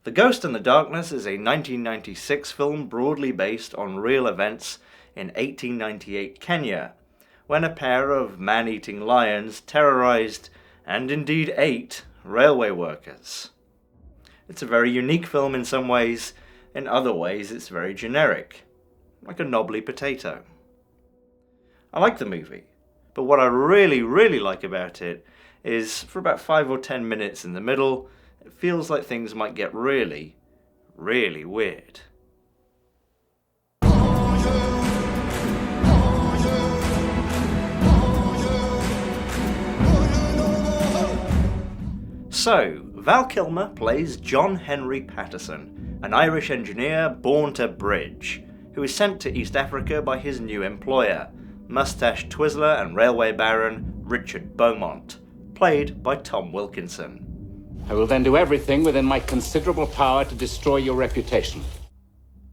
The Ghost and the Darkness is a 1996 film broadly based on real events in 1898 Kenya, when a pair of man-eating lions terrorized, and indeed ate, railway workers. It's a very unique film in some ways, in other ways it's very generic, like a knobbly potato. I like the movie, but what I really like about it is for about 5 or 10 minutes in the middle, it feels like things might get really weird. So, Val Kilmer plays John Henry Patterson, an Irish engineer born to bridge, who is sent to East Africa by his new employer, mustache twizzler and railway baron Richard Beaumont, played by Tom Wilkinson. I will then do everything within my considerable power to destroy your reputation.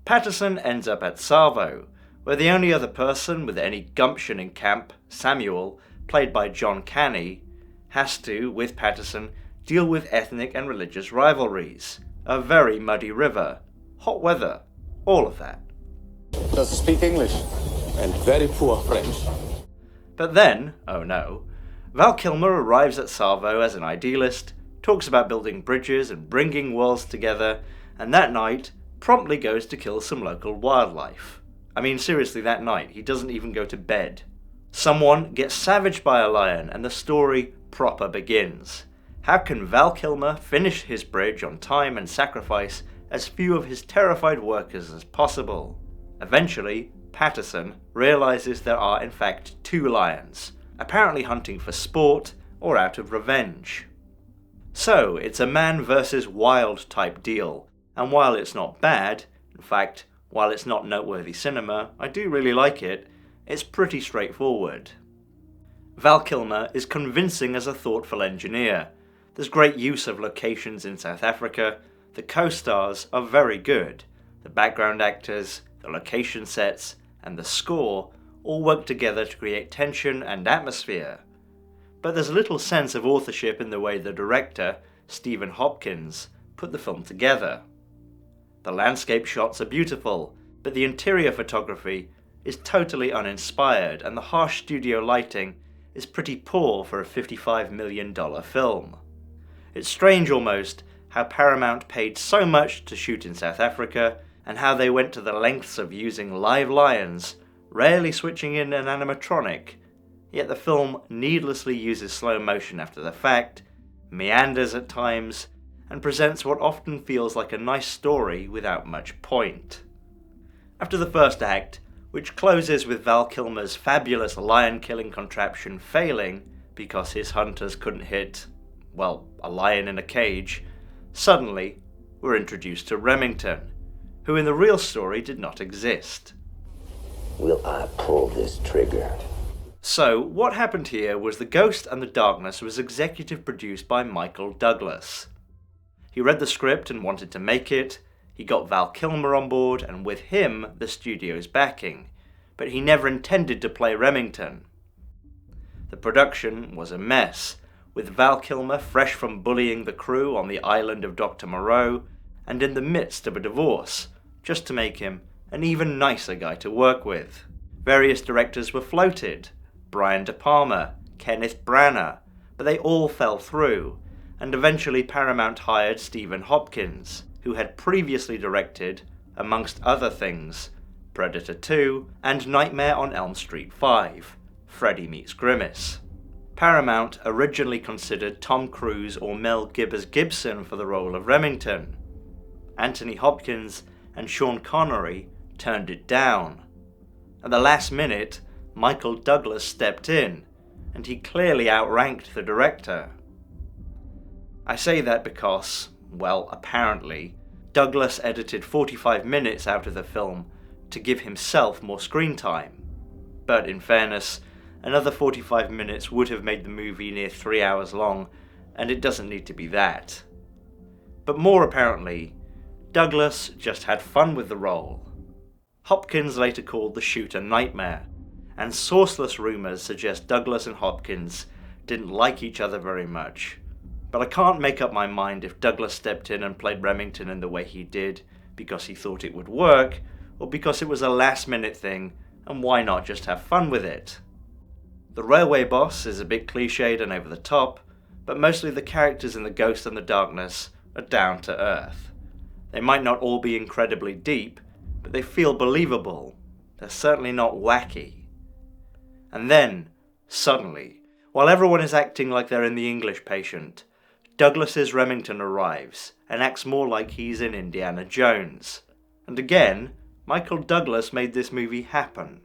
Patterson ends up at Savo, where the only other person with any gumption in camp, Samuel, played by John Kani, has to, with Patterson, deal with ethnic and religious rivalries, a very muddy river, hot weather, all of that. Does speak English, and very poor French. But then, oh no, Val Kilmer arrives at Savo as an idealist, talks about building bridges and bringing worlds together, and that night promptly goes to kill some local wildlife. I mean, seriously, that night, he doesn't even go to bed. Someone gets savaged by a lion and the story proper begins. How can Val Kilmer finish his bridge on time and sacrifice as few of his terrified workers as possible? Eventually, Patterson realizes there are in fact 2 lions, apparently hunting for sport or out of revenge. So, it's a man versus wild type deal, and while it's not bad, in fact, while it's not noteworthy cinema, I do really like it, it's pretty straightforward. Val Kilmer is convincing as a thoughtful engineer. There's great use of locations in South Africa, the co-stars are very good, the background actors, the location sets, and the score all work together to create tension and atmosphere. But there's little sense of authorship in the way the director, Stephen Hopkins, put the film together. The landscape shots are beautiful, but the interior photography is totally uninspired, and the harsh studio lighting is pretty poor for a $55 million film. It's strange almost how Paramount paid so much to shoot in South Africa, and how they went to the lengths of using live lions, rarely switching in an animatronic, yet the film needlessly uses slow motion after the fact, meanders at times, and presents what often feels like a nice story without much point. After the first act, which closes with Val Kilmer's fabulous lion-killing contraption failing because his hunters couldn't hit, well, a lion in a cage, suddenly we're introduced to Remington, who in the real story did not exist. Will I pull this trigger? So, what happened here was The Ghost and the Darkness was executive produced by Michael Douglas. He read the script and wanted to make it, he got Val Kilmer on board, and with him the studio's backing, but he never intended to play Remington. The production was a mess, with Val Kilmer fresh from bullying the crew on the island of Dr. Moreau, and in the midst of a divorce, just to make him an even nicer guy to work with. Various directors were floated, Brian De Palma, Kenneth Branagh, but they all fell through, and eventually Paramount hired Stephen Hopkins, who had previously directed, amongst other things, Predator 2 and Nightmare on Elm Street 5, Freddy Meets Grimace. Paramount originally considered Tom Cruise or Mel Gibson for the role of Remington. Anthony Hopkins and Sean Connery turned it down. At the last minute, Michael Douglas stepped in, and he clearly outranked the director. I say that because, well, apparently, Douglas edited 45 minutes out of the film to give himself more screen time. But in fairness, another 45 minutes would have made the movie near 3 hours long, and it doesn't need to be that. But more apparently, Douglas just had fun with the role. Hopkins later called the shoot a nightmare, and sourceless rumours suggest Douglas and Hopkins didn't like each other very much, but I can't make up my mind if Douglas stepped in and played Remington in the way he did because he thought it would work, or because it was a last-minute thing, and why not just have fun with it? The railway boss is a bit cliched and over the top, but mostly the characters in The Ghost and the Darkness are down to earth. They might not all be incredibly deep, but they feel believable. They're certainly not wacky. And then, suddenly, while everyone is acting like they're in The English Patient, Douglas's Remington arrives and acts more like he's in Indiana Jones. And again, Michael Douglas made this movie happen.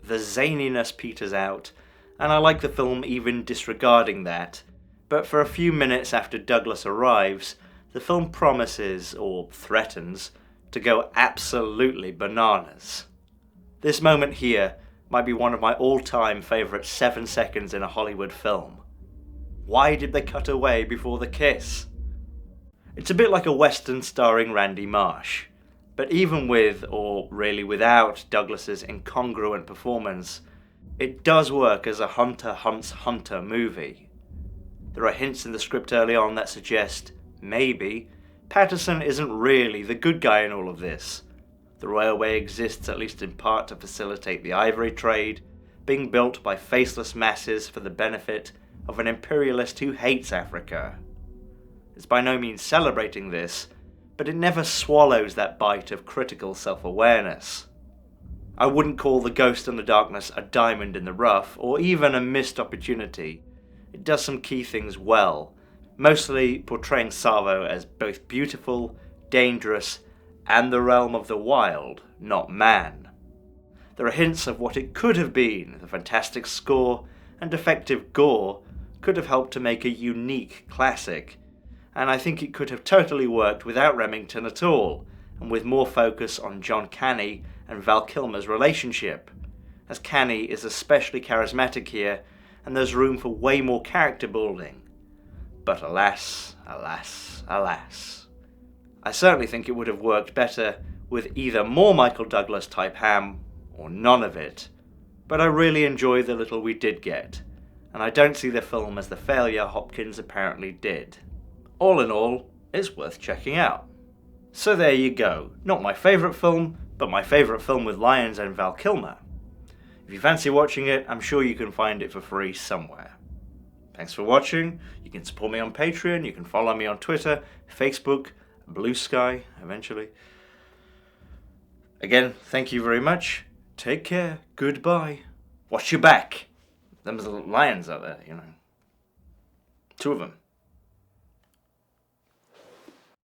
The zaniness peters out, and I like the film even disregarding that, but for a few minutes after Douglas arrives, the film promises, or threatens, to go absolutely bananas. This moment here might be one of my all-time favourite 7 seconds in a Hollywood film. Why did they cut away before the kiss? It's a bit like a western starring Randy Marsh, but even with, or really without, Douglas's incongruent performance, it does work as a hunter hunts hunter movie. There are hints in the script early on that suggest, maybe, Patterson isn't really the good guy in all of this. The railway exists at least in part to facilitate the ivory trade, being built by faceless masses for the benefit of an imperialist who hates Africa. It's by no means celebrating this, but it never swallows that bite of critical self-awareness. I wouldn't call The Ghost and the Darkness a diamond in the rough, or even a missed opportunity. It does some key things well, mostly portraying Tsavo as both beautiful, dangerous, and the realm of the wild, not man. There are hints of what it could have been. The fantastic score and effective gore could have helped to make a unique classic, and I think it could have totally worked without Remington at all, and with more focus on John Kani and Val Kilmer's relationship, as Kani is especially charismatic here, and there's room for way more character building. But alas, alas, alas. I certainly think it would have worked better with either more Michael Douglas type ham, or none of it. But I really enjoy the little we did get, and I don't see the film as the failure Hopkins apparently did. All in all, it's worth checking out. So there you go. Not my favourite film, but my favourite film with lions and Val Kilmer. If you fancy watching it, I'm sure you can find it for free somewhere. Thanks for watching. You can support me on Patreon, you can follow me on Twitter, Facebook, Blue Sky, eventually. Again, thank you very much. Take care. Goodbye. Watch your back. There's lions out there, 2 of them.